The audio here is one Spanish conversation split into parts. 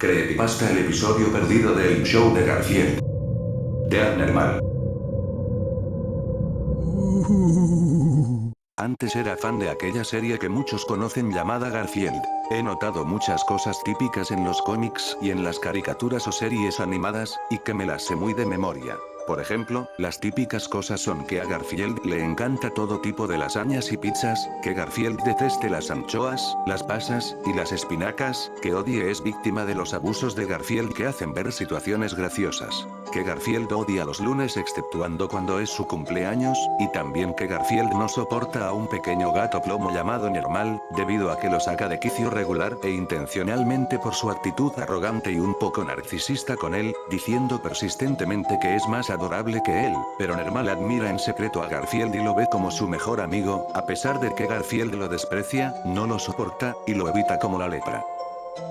Creepypasta, el episodio perdido del show de Garfield. De Abnormal. Antes era fan de aquella serie que muchos conocen llamada Garfield. He notado muchas cosas típicas en los cómics y en las caricaturas o series animadas, y que me las sé muy de memoria. Por ejemplo, las típicas cosas son que a Garfield le encanta todo tipo de lasañas y pizzas, que Garfield deteste las anchoas, las pasas, y las espinacas, que odie es víctima de los abusos de Garfield que hacen ver situaciones graciosas, que Garfield odia los lunes exceptuando cuando es su cumpleaños, y también que Garfield no soporta a un pequeño gato plomo llamado Normal, debido a que lo saca de quicio regular e intencionalmente por su actitud arrogante y un poco narcisista con él, diciendo persistentemente que es más adorable que él, pero Normal admira en secreto a Garfield y lo ve como su mejor amigo, a pesar de que Garfield lo desprecia, no lo soporta, y lo evita como la lepra.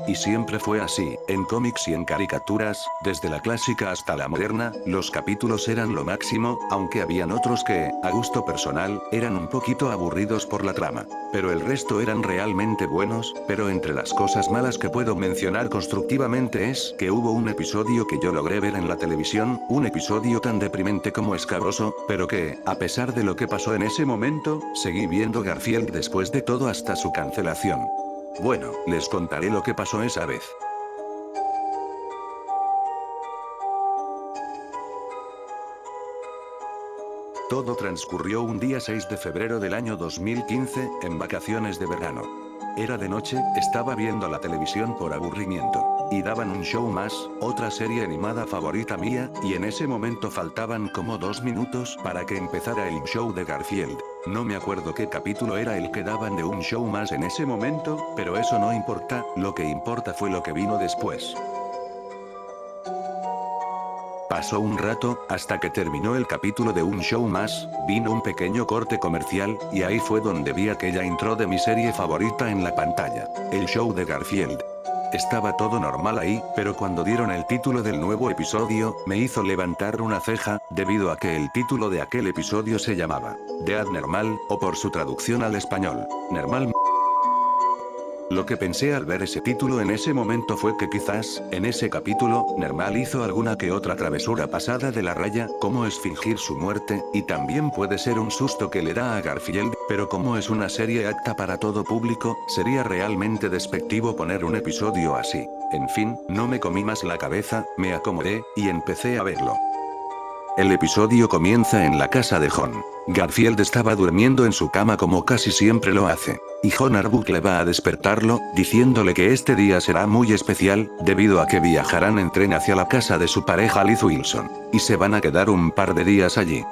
Y siempre fue así, en cómics y en caricaturas, desde la clásica hasta la moderna, los capítulos eran lo máximo, aunque habían otros que, a gusto personal, eran un poquito aburridos por la trama. Pero el resto eran realmente buenos, pero entre las cosas malas que puedo mencionar constructivamente es que hubo un episodio que yo logré ver en la televisión, un episodio tan deprimente como escabroso, pero que, a pesar de lo que pasó en ese momento, seguí viendo Garfield después de todo hasta su cancelación. Bueno, les contaré lo que pasó esa vez. Todo transcurrió un día 6 de febrero del año 2015, en vacaciones de verano. Era de noche, estaba viendo la televisión por aburrimiento. Y daban un show más, otra serie animada favorita mía, y en ese momento faltaban como 2 minutos para que empezara el show de Garfield. No me acuerdo qué capítulo era el que daban de un show más en ese momento, pero eso no importa, lo que importa fue lo que vino después. Pasó un rato, hasta que terminó el capítulo de un show más, vino un pequeño corte comercial, y ahí fue donde vi aquella intro de mi serie favorita en la pantalla. El show de Garfield. Estaba todo normal ahí, pero cuando dieron el título del nuevo episodio, me hizo levantar una ceja, debido a que el título de aquel episodio se llamaba The Abnormal, o por su traducción al español, Normal. Lo que pensé al ver ese título en ese momento fue que quizás, en ese capítulo, Normal hizo alguna que otra travesura pasada de la raya, como es fingir su muerte, y también puede ser un susto que le da a Garfield, pero como es una serie apta para todo público, sería realmente despectivo poner un episodio así. En fin, no me comí más la cabeza, me acomodé, y empecé a verlo. El episodio comienza en la casa de Jon. Garfield estaba durmiendo en su cama como casi siempre lo hace. Y Jon Arbuckle va a despertarlo, diciéndole que este día será muy especial, debido a que viajarán en tren hacia la casa de su pareja Liz Wilson. Y se van a quedar un par de días allí.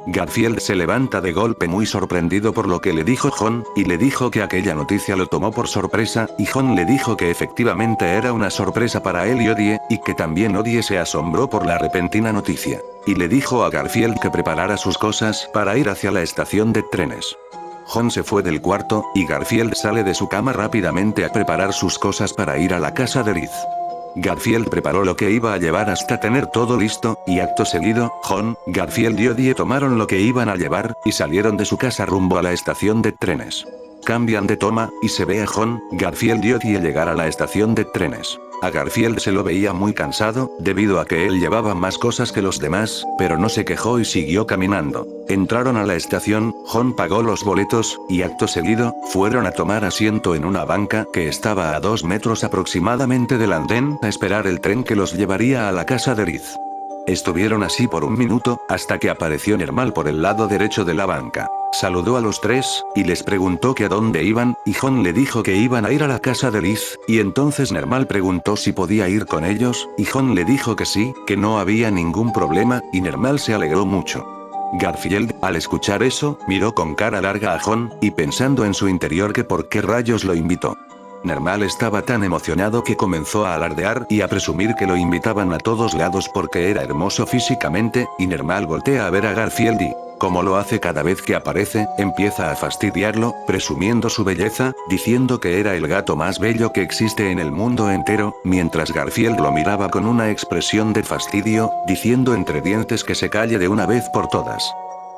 Garfield se levanta de golpe muy sorprendido por lo que le dijo Jon, y le dijo que aquella noticia lo tomó por sorpresa, y Jon le dijo que efectivamente era una sorpresa para él y Odie, y que también Odie se asombró por la repentina noticia. Y le dijo a Garfield que preparara sus cosas para ir hacia la estación de trenes. Jon se fue del cuarto, y Garfield sale de su cama rápidamente a preparar sus cosas para ir a la casa de Liz. Garfield preparó lo que iba a llevar hasta tener todo listo, y acto seguido, Jon, Garfield y Odie tomaron lo que iban a llevar, y salieron de su casa rumbo a la estación de trenes. Cambian de toma, y se ve a Jon, Garfield y Odie llegar a la estación de trenes. A Garfield se lo veía muy cansado, debido a que él llevaba más cosas que los demás, pero no se quejó y siguió caminando. Entraron a la estación, Jon pagó los boletos, y acto seguido, fueron a tomar asiento en una banca que estaba a 2 metros aproximadamente del andén, a esperar el tren que los llevaría a la casa de Liz. Estuvieron así por un minuto, hasta que apareció Normal por el lado derecho de la banca. Saludó a los tres, y les preguntó que a dónde iban, y Jon le dijo que iban a ir a la casa de Liz, y entonces Normal preguntó si podía ir con ellos, y Jon le dijo que sí, que no había ningún problema, y Normal se alegró mucho. Garfield, al escuchar eso, miró con cara larga a Jon, y pensando en su interior que por qué rayos lo invitó. Normal estaba tan emocionado que comenzó a alardear y a presumir que lo invitaban a todos lados porque era hermoso físicamente, y Normal voltea a ver a Garfield y, como lo hace cada vez que aparece, empieza a fastidiarlo, presumiendo su belleza, diciendo que era el gato más bello que existe en el mundo entero, mientras Garfield lo miraba con una expresión de fastidio, diciendo entre dientes que se calle de una vez por todas.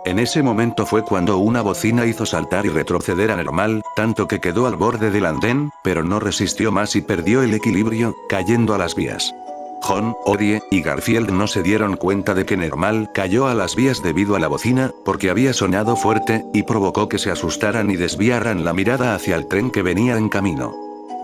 En ese momento fue cuando una bocina hizo saltar y retroceder a Normal, tanto que quedó al borde del andén, pero no resistió más y perdió el equilibrio, cayendo a las vías. Jon, Odie y Garfield no se dieron cuenta de que Normal cayó a las vías debido a la bocina, porque había sonado fuerte, y provocó que se asustaran y desviaran la mirada hacia el tren que venía en camino.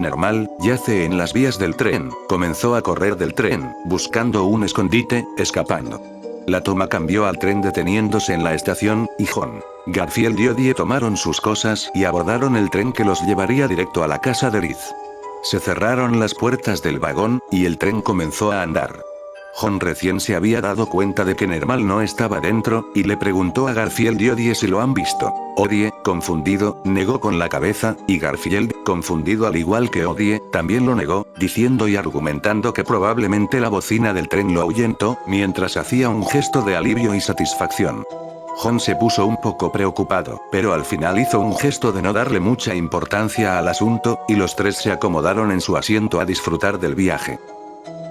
Normal yace en las vías del tren, comenzó a correr del tren, buscando un escondite, escapando. La toma cambió al tren deteniéndose en la estación, y Jon, Garfield y Odie tomaron sus cosas y abordaron el tren que los llevaría directo a la casa de Liz. Se cerraron las puertas del vagón, y el tren comenzó a andar. Jon recién se había dado cuenta de que Normal no estaba dentro, y le preguntó a Garfield y Odie si lo han visto. Odie, confundido, negó con la cabeza, y Garfield, confundido al igual que Odie, también lo negó, diciendo y argumentando que probablemente la bocina del tren lo ahuyentó, mientras hacía un gesto de alivio y satisfacción. Jon se puso un poco preocupado, pero al final hizo un gesto de no darle mucha importancia al asunto, y los tres se acomodaron en su asiento a disfrutar del viaje.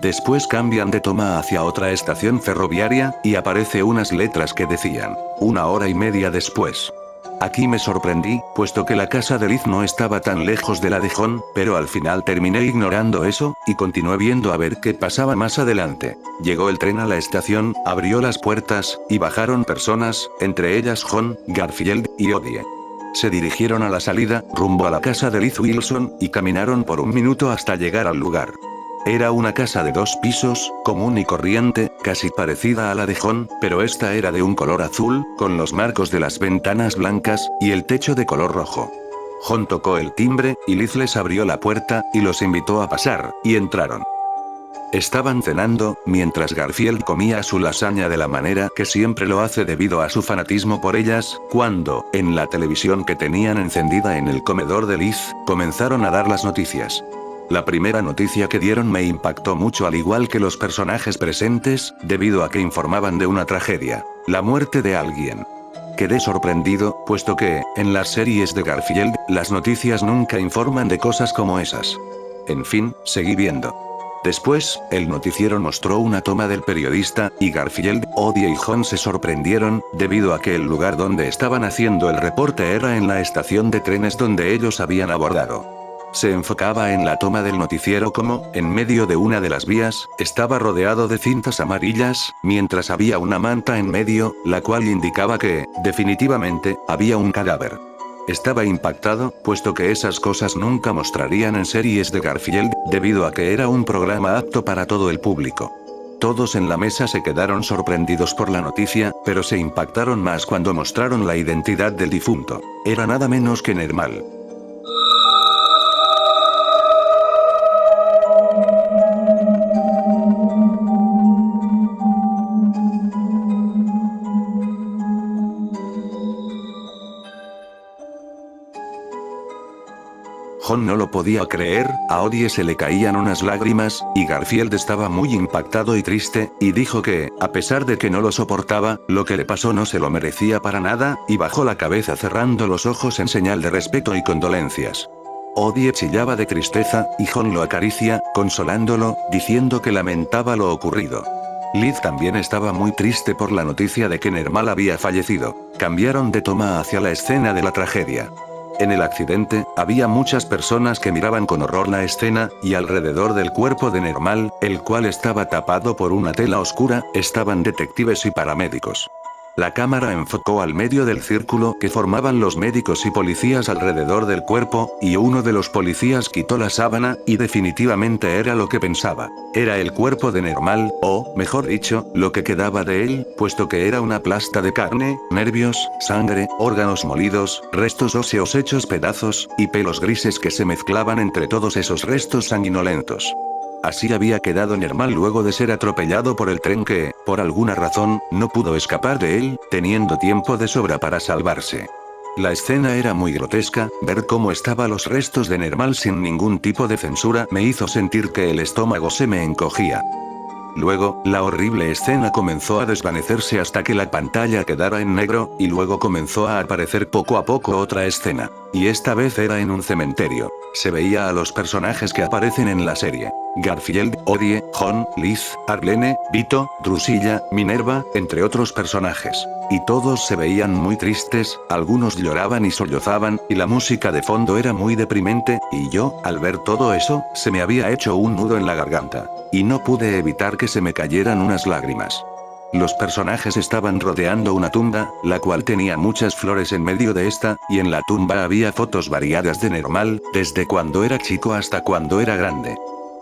Después cambian de toma hacia otra estación ferroviaria, y aparece unas letras que decían, 1 hora y media después. Aquí me sorprendí, puesto que la casa de Liz no estaba tan lejos de la de Jon, pero al final terminé ignorando eso, y continué viendo a ver qué pasaba más adelante. Llegó el tren a la estación, abrió las puertas, y bajaron personas, entre ellas Jon, Garfield y Odie. Se dirigieron a la salida, rumbo a la casa de Liz Wilson, y caminaron por un minuto hasta llegar al lugar. Era una casa de 2 pisos, común y corriente, casi parecida a la de Jon, pero esta era de un color azul, con los marcos de las ventanas blancas, y el techo de color rojo. Jon tocó el timbre, y Liz les abrió la puerta, y los invitó a pasar, y entraron. Estaban cenando, mientras Garfield comía su lasaña de la manera que siempre lo hace debido a su fanatismo por ellas, cuando, en la televisión que tenían encendida en el comedor de Liz, comenzaron a dar las noticias. La primera noticia que dieron me impactó mucho al igual que los personajes presentes, debido a que informaban de una tragedia, la muerte de alguien. Quedé sorprendido, puesto que, en las series de Garfield, las noticias nunca informan de cosas como esas. En fin, seguí viendo. Después, el noticiero mostró una toma del periodista, y Garfield, Odie y Jon se sorprendieron, debido a que el lugar donde estaban haciendo el reporte era en la estación de trenes donde ellos habían abordado. Se enfocaba en la toma del noticiero como, en medio de una de las vías, estaba rodeado de cintas amarillas, mientras había una manta en medio, la cual indicaba que, definitivamente, había un cadáver. Estaba impactado, puesto que esas cosas nunca mostrarían en series de Garfield, debido a que era un programa apto para todo el público. Todos en la mesa se quedaron sorprendidos por la noticia, pero se impactaron más cuando mostraron la identidad del difunto. Era nada menos que Normal. Jon no lo podía creer, a Odie se le caían unas lágrimas, y Garfield estaba muy impactado y triste, y dijo que, a pesar de que no lo soportaba, lo que le pasó no se lo merecía para nada, y bajó la cabeza cerrando los ojos en señal de respeto y condolencias. Odie chillaba de tristeza, y Jon lo acaricia, consolándolo, diciendo que lamentaba lo ocurrido. Liz también estaba muy triste por la noticia de que Normal había fallecido. Cambiaron de toma hacia la escena de la tragedia. En el accidente, había muchas personas que miraban con horror la escena, y alrededor del cuerpo de Normal, el cual estaba tapado por una tela oscura, estaban detectives y paramédicos. La cámara enfocó al medio del círculo que formaban los médicos y policías alrededor del cuerpo, y uno de los policías quitó la sábana, y definitivamente era lo que pensaba. Era el cuerpo de Normal, o, mejor dicho, lo que quedaba de él, puesto que era una plasta de carne, nervios, sangre, órganos molidos, restos óseos hechos pedazos, y pelos grises que se mezclaban entre todos esos restos sanguinolentos. Así había quedado Normal luego de ser atropellado por el tren que, por alguna razón, no pudo escapar de él, teniendo tiempo de sobra para salvarse. La escena era muy grotesca, ver cómo estaban los restos de Normal sin ningún tipo de censura me hizo sentir que el estómago se me encogía. Luego, la horrible escena comenzó a desvanecerse hasta que la pantalla quedara en negro, y luego comenzó a aparecer poco a poco otra escena. Y esta vez era en un cementerio. Se veía a los personajes que aparecen en la serie. Garfield, Odie, John, Liz, Arlene, Vito, Drusilla, Minerva, entre otros personajes. Y todos se veían muy tristes, algunos lloraban y sollozaban, y la música de fondo era muy deprimente, y yo, al ver todo eso, se me había hecho un nudo en la garganta. Y no pude evitar que se me cayeran unas lágrimas. Los personajes estaban rodeando una tumba, la cual tenía muchas flores en medio de esta, y en la tumba había fotos variadas de Nermal, desde cuando era chico hasta cuando era grande.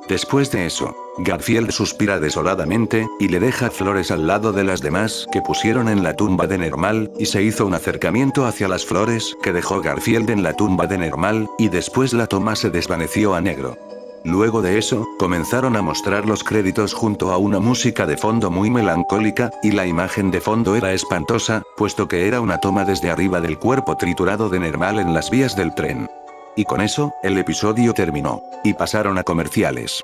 Después de eso, Garfield suspira desoladamente, y le deja flores al lado de las demás que pusieron en la tumba de Nermal, y se hizo un acercamiento hacia las flores que dejó Garfield en la tumba de Nermal, y después la toma se desvaneció a negro. Luego de eso, comenzaron a mostrar los créditos junto a una música de fondo muy melancólica, y la imagen de fondo era espantosa, puesto que era una toma desde arriba del cuerpo triturado de Nermal en las vías del tren. Y con eso, el episodio terminó. Y pasaron a comerciales.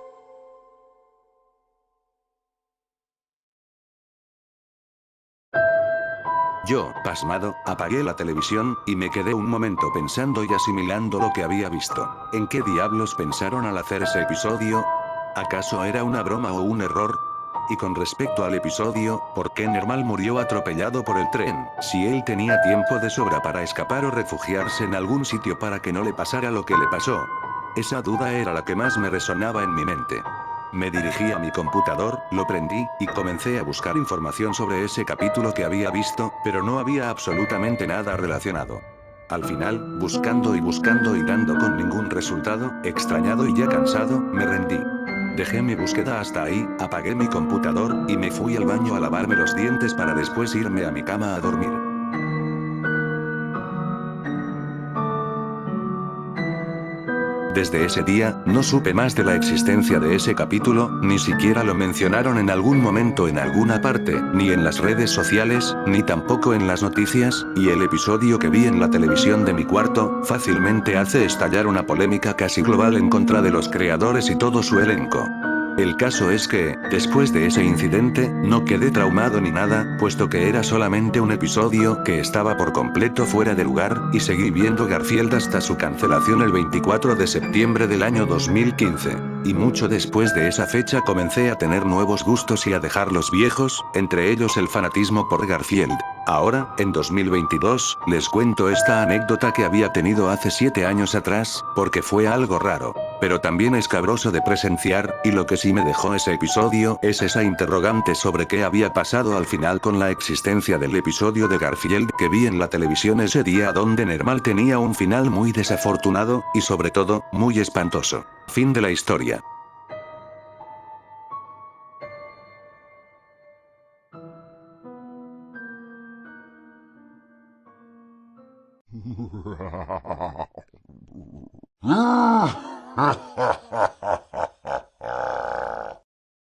Yo, pasmado, apagué la televisión, y me quedé un momento pensando y asimilando lo que había visto. ¿En qué diablos pensaron al hacer ese episodio? ¿Acaso era una broma o un error? Y con respecto al episodio, ¿por qué Nermal murió atropellado por el tren, si él tenía tiempo de sobra para escapar o refugiarse en algún sitio para que no le pasara lo que le pasó? Esa duda era la que más me resonaba en mi mente. Me dirigí a mi computador, lo prendí, y comencé a buscar información sobre ese capítulo que había visto, pero no había absolutamente nada relacionado. Al final, buscando y dando con ningún resultado, extrañado y ya cansado, me rendí. Dejé mi búsqueda hasta ahí, apagué mi computador, y me fui al baño a lavarme los dientes para después irme a mi cama a dormir. Desde ese día, no supe más de la existencia de ese capítulo, ni siquiera lo mencionaron en algún momento en alguna parte, ni en las redes sociales, ni tampoco en las noticias, y el episodio que vi en la televisión de mi cuarto, fácilmente hace estallar una polémica casi global en contra de los creadores y todo su elenco. El caso es que, después de ese incidente, no quedé traumado ni nada, puesto que era solamente un episodio que estaba por completo fuera de lugar, y seguí viendo Garfield hasta su cancelación el 24 de septiembre del año 2015. Y mucho después de esa fecha comencé a tener nuevos gustos y a dejar los viejos, entre ellos el fanatismo por Garfield. Ahora, en 2022, les cuento esta anécdota que había tenido hace 7 años atrás, porque fue algo raro. Pero también escabroso de presenciar, y lo que sí me dejó ese episodio es esa interrogante sobre qué había pasado al final con la existencia del episodio de Garfield que vi en la televisión ese día donde Nermal tenía un final muy desafortunado, y sobre todo, muy espantoso. Fin de la historia.